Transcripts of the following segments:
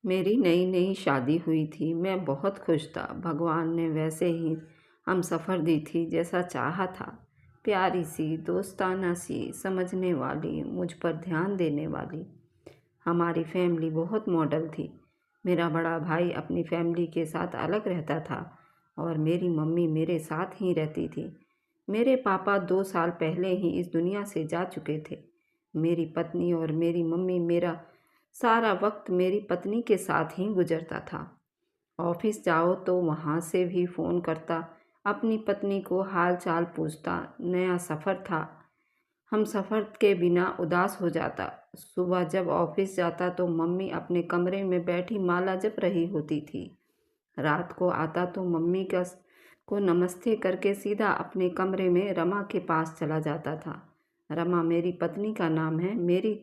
मेरी नई नई शादी हुई थी। मैं बहुत खुश था। भगवान ने वैसे ही हम सफ़र दी थी जैसा चाहा था। प्यारी सी, दोस्ताना सी, समझने वाली, मुझ पर ध्यान देने वाली। हमारी फैमिली बहुत मॉडल थी। मेरा बड़ा भाई अपनी फैमिली के साथ अलग रहता था और मेरी मम्मी मेरे साथ ही रहती थी। मेरे पापा 2 साल पहले ही इस दुनिया से जा चुके थे। मेरी पत्नी और मेरी मम्मी मेरा सारा वक्त मेरी पत्नी के साथ ही गुजरता था। ऑफिस जाओ तो वहाँ से भी फ़ोन करता, अपनी पत्नी को हाल चाल पूछता। नया सफ़र था, हम सफ़र के बिना उदास हो जाता। सुबह जब ऑफिस जाता तो मम्मी अपने कमरे में बैठी माला जप रही होती थी। रात को आता तो मम्मी को नमस्ते करके सीधा अपने कमरे में रमा के पास चला जाता था। रमा मेरी पत्नी का नाम है। मेरी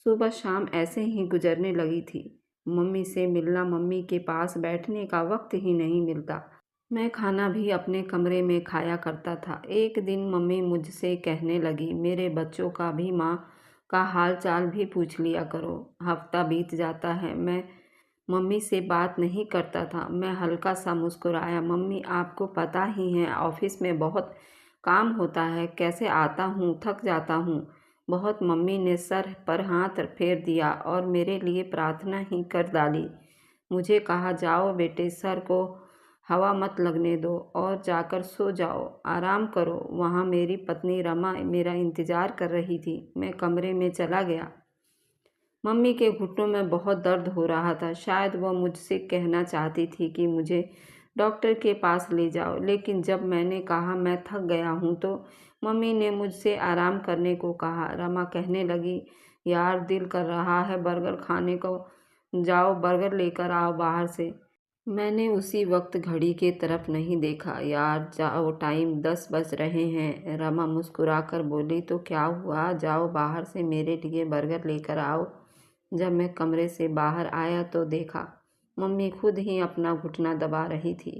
सुबह शाम ऐसे ही गुजरने लगी थी। मम्मी से मिलना, मम्मी के पास बैठने का वक्त ही नहीं मिलता। मैं खाना भी अपने कमरे में खाया करता था। एक दिन मम्मी मुझसे कहने लगी, मेरे बच्चों का भी माँ का हाल चाल भी पूछ लिया करो। हफ्ता बीत जाता है, मैं मम्मी से बात नहीं करता था। मैं हल्का सा मुस्कुराया। मम्मी, आपको पता ही है ऑफिस में बहुत काम होता है, कैसे आता हूँ, थक जाता हूँ बहुत। मम्मी ने सर पर हाथ फेर दिया और मेरे लिए प्रार्थना ही कर डाली। मुझे कहा, जाओ बेटे, सर को हवा मत लगने दो और जाकर सो जाओ, आराम करो। वहाँ मेरी पत्नी रमा मेरा इंतज़ार कर रही थी। मैं कमरे में चला गया। मम्मी के घुटनों में बहुत दर्द हो रहा था। शायद वह मुझसे कहना चाहती थी कि मुझे डॉक्टर के पास ले जाओ, लेकिन जब मैंने कहा मैं थक गया हूँ तो मम्मी ने मुझसे आराम करने को कहा। रमा कहने लगी, यार दिल कर रहा है बर्गर खाने को, जाओ बर्गर लेकर आओ बाहर से। मैंने उसी वक्त घड़ी के तरफ नहीं देखा। यार जाओ, टाइम 10 बज रहे हैं। रमा मुस्कुराकर बोली, तो क्या हुआ, जाओ बाहर से मेरे लिए बर्गर लेकर आओ। जब मैं कमरे से बाहर आया तो देखा मम्मी खुद ही अपना घुटना दबा रही थी।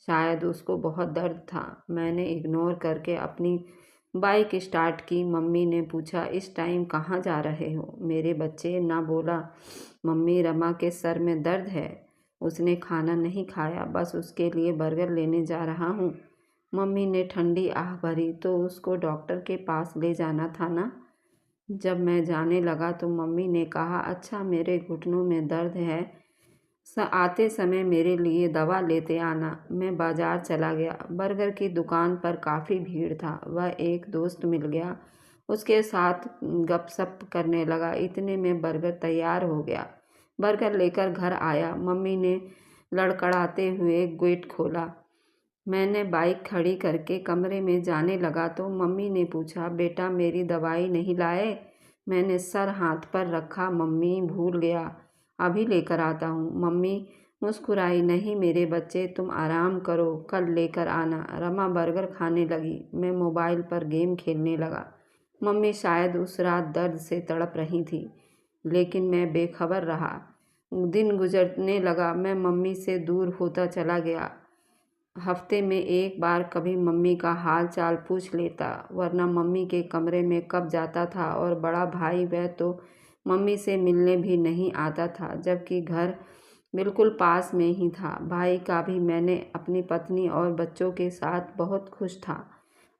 शायद उसको बहुत दर्द था। मैंने इग्नोर करके अपनी बाइक स्टार्ट की। मम्मी ने पूछा, इस टाइम कहाँ जा रहे हो मेरे बच्चे? ना बोला, मम्मी रमा के सर में दर्द है, उसने खाना नहीं खाया, बस उसके लिए बर्गर लेने जा रहा हूँ। मम्मी ने ठंडी आह भरी, तो उसको डॉक्टर के पास ले जाना था ना। जब मैं जाने लगा तो मम्मी ने कहा, अच्छा मेरे घुटनों में दर्द है, आते समय मेरे लिए दवा लेते आना। मैं बाजार चला गया। बर्गर की दुकान पर काफ़ी भीड़ था। वह एक दोस्त मिल गया, उसके साथ गपशप करने लगा। इतने में बर्गर तैयार हो गया। बर्गर लेकर घर आया। मम्मी ने लड़खड़ाते हुए गेट खोला। मैंने बाइक खड़ी करके कमरे में जाने लगा तो मम्मी ने पूछा, बेटा मेरी दवाई नहीं लाए? मैंने सर हाथ पर रखा। मम्मी, भूल गया, अभी लेकर आता हूँ। मम्मी मुस्कुराई, नहीं मेरे बच्चे, तुम आराम करो, कल लेकर आना। रमा बर्गर खाने लगी, मैं मोबाइल पर गेम खेलने लगा। मम्मी शायद उस रात दर्द से तड़प रही थी, लेकिन मैं बेखबर रहा। दिन गुजरने लगा, मैं मम्मी से दूर होता चला गया। हफ्ते में एक बार कभी मम्मी का हाल चाल पूछ लेता, वरना मम्मी के कमरे में कब जाता था। और बड़ा भाई, वह तो मम्मी से मिलने भी नहीं आता था, जबकि घर बिल्कुल पास में ही था। भाई का भी मैंने अपनी पत्नी और बच्चों के साथ बहुत खुश था।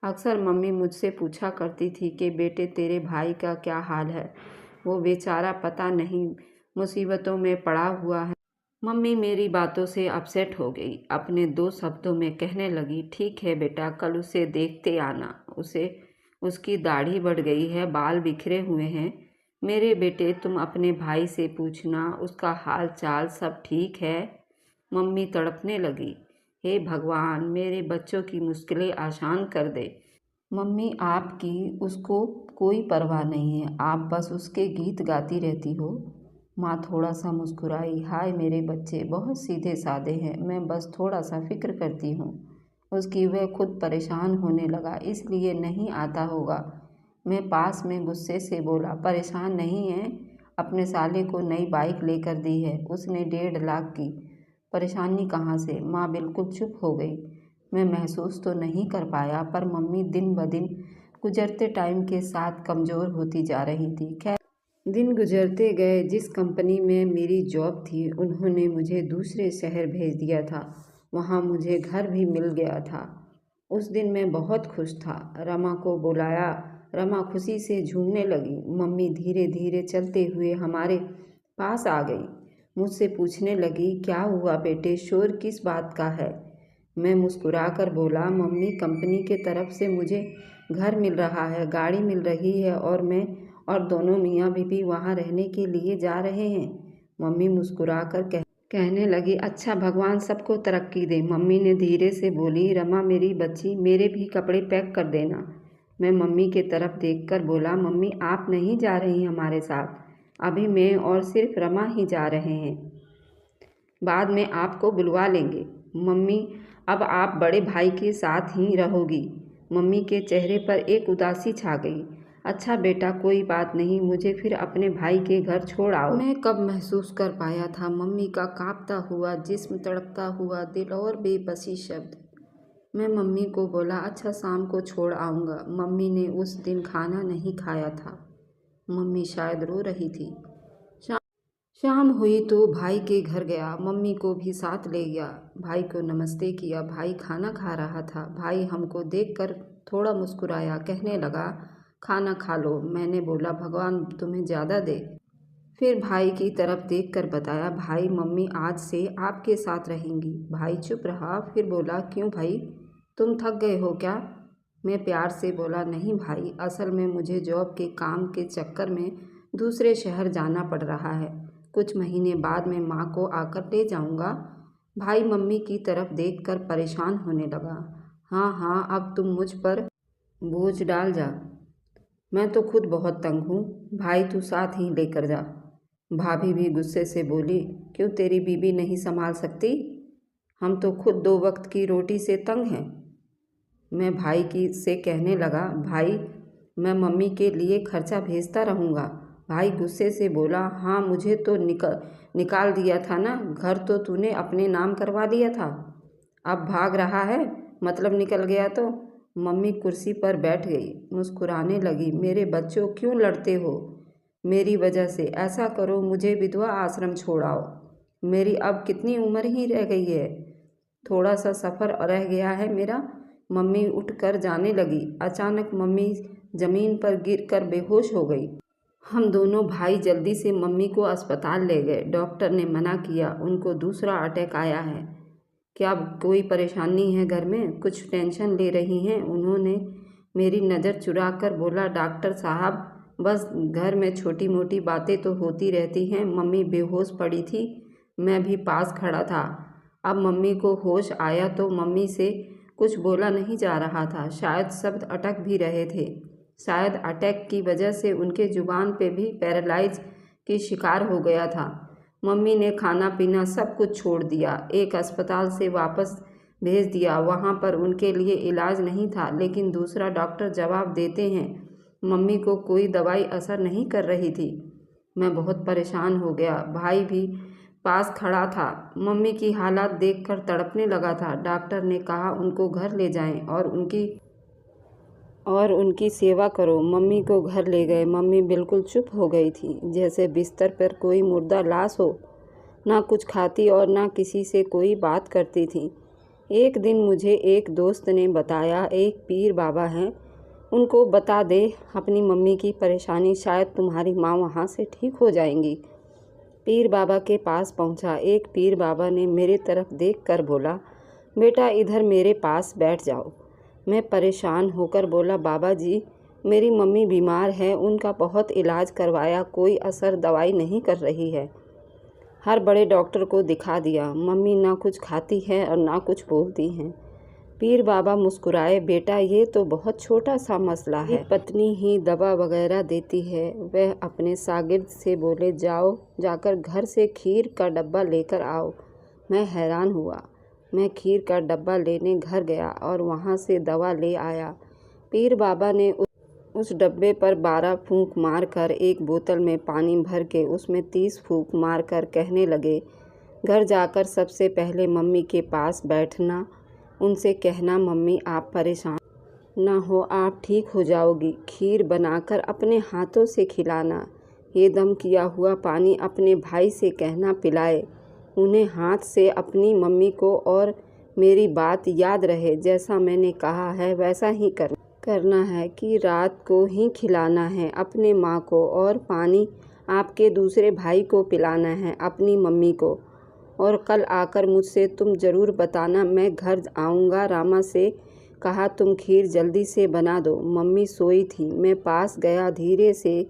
अक्सर मम्मी मुझसे पूछा करती थी कि बेटे तेरे भाई का क्या हाल है, वो बेचारा पता नहीं मुसीबतों में पड़ा हुआ है। मम्मी मेरी बातों से अपसेट हो गई। अपने 2 शब्दों में कहने लगी, ठीक है बेटा, कल उसे देखते आना। उसे उसकी दाढ़ी बढ़ गई है, बाल बिखरे हुए हैं। मेरे बेटे, तुम अपने भाई से पूछना, उसका हाल चाल सब ठीक है। मम्मी तड़पने लगी, हे भगवान, मेरे बच्चों की मुश्किलें आसान कर दे। मम्मी, आपकी उसको कोई परवाह नहीं है, आप बस उसके गीत गाती रहती हो। माँ थोड़ा सा मुस्कुराई, हाय मेरे बच्चे बहुत सीधे साधे हैं, मैं बस थोड़ा सा फिक्र करती हूँ उसकी। वह खुद परेशान होने लगा, इसलिए नहीं आता होगा। मैं पास में गुस्से से बोला, परेशान नहीं है, अपने साले को नई बाइक लेकर दी है उसने, 1.5 लाख की। परेशानी कहाँ से? माँ बिल्कुल चुप हो गई। मैं महसूस तो नहीं कर पाया, पर मम्मी दिन ब दिन गुजरते टाइम के साथ कमज़ोर होती जा रही थी। खैर, दिन गुजरते गए। जिस कंपनी में मेरी जॉब थी उन्होंने मुझे दूसरे शहर भेज दिया था। वहाँ मुझे घर भी मिल गया था। उस दिन मैं बहुत खुश था। रमा को बुलाया। रमा खुशी से झूमने लगी। मम्मी धीरे धीरे चलते हुए हमारे पास आ गई। मुझसे पूछने लगी, क्या हुआ बेटे, शोर किस बात का है? मैं मुस्कुराकर बोला, मम्मी कंपनी के तरफ से मुझे घर मिल रहा है, गाड़ी मिल रही है और मैं और दोनों मियाँ बीबी वहाँ रहने के लिए जा रहे हैं। मम्मी मुस्कुराकर कहने लगी, अच्छा भगवान सबको तरक्की दे। मम्मी ने धीरे से बोली, रमा मेरी बच्ची, मेरे भी कपड़े पैक कर देना। मैं मम्मी के तरफ देखकर बोला, मम्मी आप नहीं जा रही हमारे साथ, अभी मैं और सिर्फ रमा ही जा रहे हैं, बाद में आपको बुलवा लेंगे। मम्मी अब आप बड़े भाई के साथ ही रहोगी। मम्मी के चेहरे पर एक उदासी छा गई। अच्छा बेटा कोई बात नहीं, मुझे फिर अपने भाई के घर छोड़ आओ। मैं कब महसूस कर पाया था मम्मी का कांपता हुआ जिस्म, तड़पता हुआ दिल और बेबसी शब्द। मैं मम्मी को बोला, अच्छा शाम को छोड़ आऊँगा। मम्मी ने उस दिन खाना नहीं खाया था। मम्मी शायद रो रही थी। शाम हुई तो भाई के घर गया। मम्मी को भी साथ ले गया। भाई को नमस्ते किया। भाई खाना खा रहा था। भाई हमको देखकर थोड़ा मुस्कुराया, कहने लगा, खाना खा लो। मैंने बोला, भगवान तुम्हें ज़्यादा दे। फिर भाई की तरफ देखकर बताया, भाई मम्मी आज से आपके साथ रहेंगी। भाई चुप रहा, फिर बोला, क्यों भाई, तुम थक गए हो क्या? मैं प्यार से बोला, नहीं भाई, असल में मुझे जॉब के काम के चक्कर में दूसरे शहर जाना पड़ रहा है। कुछ महीने बाद मैं माँ को आकर ले जाऊँगा। भाई मम्मी की तरफ देखकर परेशान होने लगा। हाँ हाँ, अब तुम मुझ पर बोझ डाल जा, मैं तो खुद बहुत तंग हूँ। भाई तू साथ ही लेकर जा। भाभी भी गुस्से से बोली, क्यों तेरी बीबी नहीं संभाल सकती? हम तो खुद 2 वक्त की रोटी से तंग हैं। मैं भाई की से कहने लगा, भाई मैं मम्मी के लिए खर्चा भेजता रहूँगा। भाई गुस्से से बोला, हाँ मुझे तो निकाल दिया था ना, घर तो तूने अपने नाम करवा लिया था, अब भाग रहा है, मतलब निकल गया तो? मम्मी कुर्सी पर बैठ गई, मुस्कुराने लगी, मेरे बच्चों क्यों लड़ते हो मेरी वजह से? ऐसा करो मुझे विधवा आश्रम छोड़ाओ, मेरी अब कितनी उम्र ही रह गई है, थोड़ा सा सफ़र रह गया है मेरा। मम्मी उठकर जाने लगी। अचानक मम्मी ज़मीन पर गिरकर बेहोश हो गई। हम दोनों भाई जल्दी से मम्मी को अस्पताल ले गए। डॉक्टर ने मना किया, उनको दूसरा अटैक आया है। क्या कोई परेशानी है घर में? कुछ टेंशन ले रही हैं? उन्होंने मेरी नज़र चुरा कर बोला, डॉक्टर साहब बस घर में छोटी मोटी बातें तो होती रहती हैं। मम्मी बेहोश पड़ी थी, मैं भी पास खड़ा था। अब मम्मी को होश आया तो मम्मी से कुछ बोला नहीं जा रहा था, शायद शब्द अटक भी रहे थे। शायद अटैक की वजह से उनके जुबान पे भी पैरालाइज की शिकार हो गया था। मम्मी ने खाना पीना सब कुछ छोड़ दिया। एक अस्पताल से वापस भेज दिया, वहाँ पर उनके लिए इलाज नहीं था, लेकिन दूसरा डॉक्टर जवाब देते हैं मम्मी को कोई दवाई असर नहीं कर रही थी। मैं बहुत परेशान हो गया। भाई भी पास खड़ा था, मम्मी की हालत देखकर तड़पने लगा था। डॉक्टर ने कहा उनको घर ले जाएं और उनकी सेवा करो। मम्मी को घर ले गए। मम्मी बिल्कुल चुप हो गई थी, जैसे बिस्तर पर कोई मुर्दा लाश हो। ना कुछ खाती और ना किसी से कोई बात करती थी। एक दिन मुझे एक दोस्त ने बताया, एक पीर बाबा हैं, उनको बता दे अपनी मम्मी की परेशानी, शायद तुम्हारी माँ वहाँ से ठीक हो जाएंगी। पीर बाबा के पास पहुँचा। एक पीर बाबा ने मेरे तरफ देखकर बोला, बेटा इधर मेरे पास बैठ जाओ। मैं परेशान होकर बोला, बाबा जी मेरी मम्मी बीमार है, उनका बहुत इलाज करवाया, कोई असर दवाई नहीं कर रही है, हर बड़े डॉक्टर को दिखा दिया, मम्मी ना कुछ खाती है और ना कुछ बोलती हैं। पीर बाबा मुस्कुराए, बेटा ये तो बहुत छोटा सा मसला है, पत्नी ही दवा वगैरह देती है। वह अपने शागिर्द से बोले, जाओ जाकर घर से खीर का डब्बा लेकर आओ। मैं हैरान हुआ। मैं खीर का डब्बा लेने घर गया और वहाँ से दवा ले आया। पीर बाबा ने उस डब्बे पर 12 फूंक मारकर एक बोतल में पानी भर के उसमें 30 फूंक मारकर कहने लगे, घर जाकर सबसे पहले मम्मी के पास बैठना, उनसे कहना मम्मी आप परेशान ना हो, आप ठीक हो जाओगी, खीर बनाकर अपने हाथों से खिलाना, ये दम किया हुआ पानी अपने भाई से कहना पिलाए, उन्हें हाथ से अपनी मम्मी को, और मेरी बात याद रहे, जैसा मैंने कहा है वैसा ही करना है कि रात को ही खिलाना है अपने माँ को, और पानी आपके दूसरे भाई को पिलाना है अपनी मम्मी को। और कल आकर मुझसे तुम ज़रूर बताना, मैं घर आऊँगा। रामा से कहा, तुम खीर जल्दी से बना दो। मम्मी सोई थी, मैं पास गया धीरे से।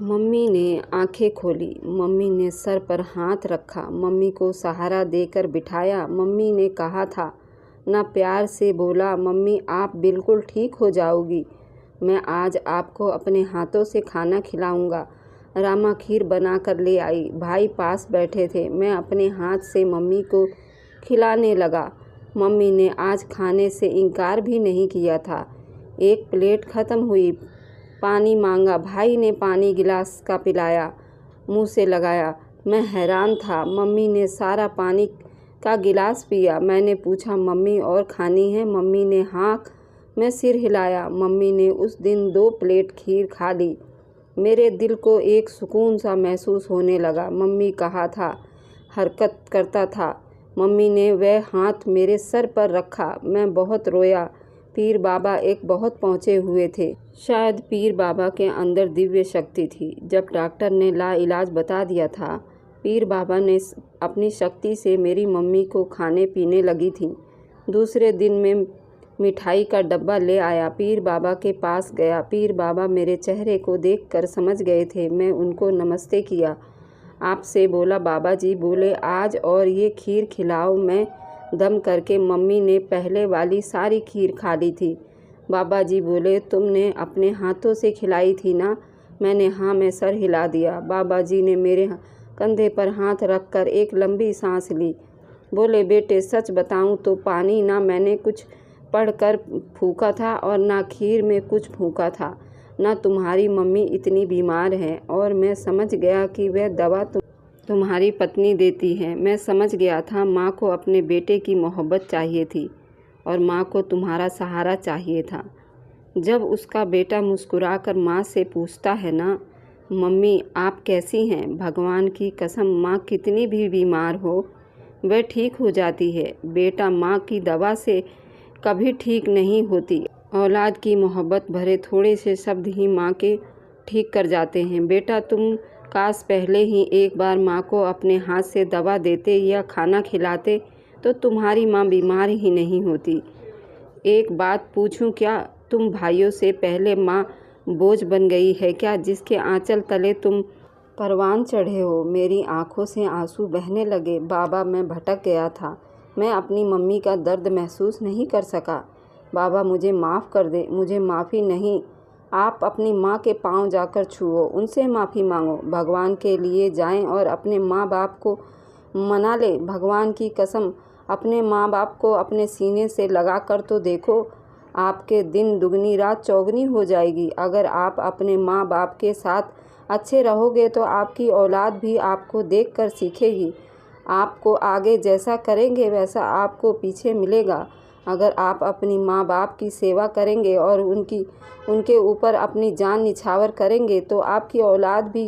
मम्मी ने आंखें खोली, मम्मी ने सर पर हाथ रखा, मम्मी को सहारा देकर बिठाया। मम्मी ने कहा था ना, प्यार से बोला, मम्मी आप बिल्कुल ठीक हो जाओगी, मैं आज आपको अपने हाथों से खाना खिलाऊंगा। रामा खीर बना कर ले आई, भाई पास बैठे थे। मैं अपने हाथ से मम्मी को खिलाने लगा। मम्मी ने आज खाने से इनकार भी नहीं किया था। एक प्लेट ख़त्म हुई, पानी मांगा, भाई ने पानी गिलास का पिलाया, मुंह से लगाया। मैं हैरान था, मम्मी ने सारा पानी का गिलास पिया। मैंने पूछा, मम्मी और खानी है? मम्मी ने हाँ मैं सिर हिलाया। मम्मी ने उस दिन 2 प्लेट खीर खा ली। मेरे दिल को एक सुकून सा महसूस होने लगा। मम्मी कहा था हरकत करता था। मम्मी ने वह हाथ मेरे सर पर रखा। मैं बहुत रोया। पीर बाबा एक बहुत पहुँचे हुए थे। शायद पीर बाबा के अंदर दिव्य शक्ति थी। जब डॉक्टर ने लाइलाज बता दिया था, पीर बाबा ने अपनी शक्ति से मेरी मम्मी को खाने पीने लगी थी। दूसरे दिन में मिठाई का डब्बा ले आया, पीर बाबा के पास गया। पीर बाबा मेरे चेहरे को देखकर समझ गए थे। मैं उनको नमस्ते किया। आपसे बोला, बाबा जी बोले आज और ये खीर खिलाओ। मैं दम करके मम्मी ने पहले वाली सारी खीर खा ली थी। बाबा जी बोले, तुमने अपने हाथों से खिलाई थी ना? मैंने हाँ मैं सर हिला दिया। बाबा जी ने मेरे कंधे पर हाथ रखकर एक लंबी सांस ली। बोले, बेटे सच बताऊं तो पानी ना मैंने कुछ पढ़कर फूका था और ना खीर में कुछ फूका था, ना तुम्हारी मम्मी इतनी बीमार है। और मैं समझ गया कि वह दवा तुम्हारी पत्नी देती है। मैं समझ गया था माँ को अपने बेटे की मोहब्बत चाहिए थी और माँ को तुम्हारा सहारा चाहिए था। जब उसका बेटा मुस्कुराकर माँ से पूछता है ना, मम्मी आप कैसी हैं, भगवान की कसम माँ कितनी भी बीमार हो वह ठीक हो जाती है। बेटा माँ की दवा से कभी ठीक नहीं होती। औलाद की मोहब्बत भरे थोड़े से शब्द ही माँ के ठीक कर जाते हैं। बेटा तुम काश पहले ही एक बार माँ को अपने हाथ से दवा देते या खाना खिलाते तो तुम्हारी माँ बीमार ही नहीं होती। एक बात पूछूं क्या, तुम भाइयों से पहले माँ बोझ बन गई है क्या, जिसके आंचल तले तुम परवान चढ़े हो? मेरी आंखों से आंसू बहने लगे। बाबा मैं भटक गया था। मैं अपनी मम्मी का दर्द महसूस नहीं कर सका। बाबा मुझे माफ़ कर दे। मुझे माफ़ी नहीं, आप अपनी माँ के पांव जाकर छुओ, उनसे माफ़ी मांगो। भगवान के लिए जाएं और अपने माँ बाप को मना ले। भगवान की कसम अपने माँ बाप को अपने सीने से लगा कर तो देखो, आपके दिन दुगनी रात चौगनी हो जाएगी। अगर आप अपने माँ बाप के साथ अच्छे रहोगे तो आपकी औलाद भी आपको देखकर सीखेगी। आपको आगे जैसा करेंगे वैसा आपको पीछे मिलेगा। अगर आप अपनी माँ बाप की सेवा करेंगे और उनके ऊपर अपनी जान निछावर करेंगे तो आपकी औलाद भी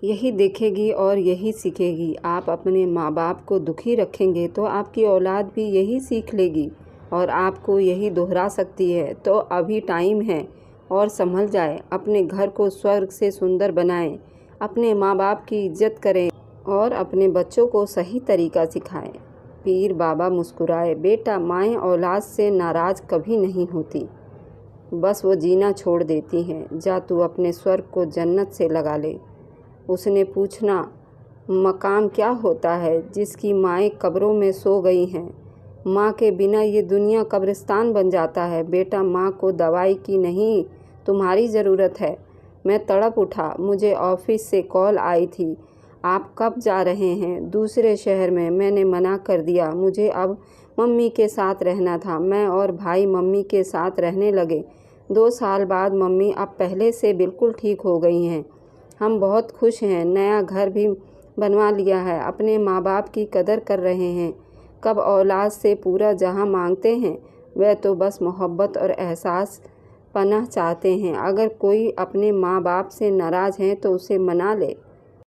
यही देखेगी और यही सीखेगी। आप अपने माँ बाप को दुखी रखेंगे तो आपकी औलाद भी यही सीख लेगी और आपको यही दोहरा सकती है। तो अभी टाइम है और संभल जाए। अपने घर को स्वर्ग से सुंदर बनाएं, अपने माँ बाप की इज्जत करें और अपने बच्चों को सही तरीका सिखाएं। पीर बाबा मुस्कुराए। बेटा माएँ औलाद से नाराज़ कभी नहीं होती, बस वो जीना छोड़ देती हैं। जा तू अपने स्वर्ग को जन्नत से लगा ले। उसने पूछना, मकाम क्या होता है जिसकी माएँ कब्रों में सो गई हैं? माँ के बिना ये दुनिया कब्रिस्तान बन जाता है। बेटा माँ को दवाई की नहीं तुम्हारी ज़रूरत है। मैं तड़प उठा। मुझे ऑफिस से कॉल आई थी। आप कब जा रहे हैं? दूसरे शहर में। मैंने मना कर दिया। मुझे अब मम्मी के साथ रहना था। मैं और भाई मम्मी के साथ रहने लगे। 2 साल बाद मम्मी अब पहले से बिल्कुल ठीक हो गई हैं। हम बहुत खुश हैं। नया घर भी बनवा लिया है। अपने माँ बाप की कदर कर रहे हैं। कब औलाद से पूरा जहां मांगते हैं, वह तो बस मोहब्बत और एहसास पनाह चाहते हैं। अगर कोई अपने माँ बाप से नाराज़ है तो उसे मना ले।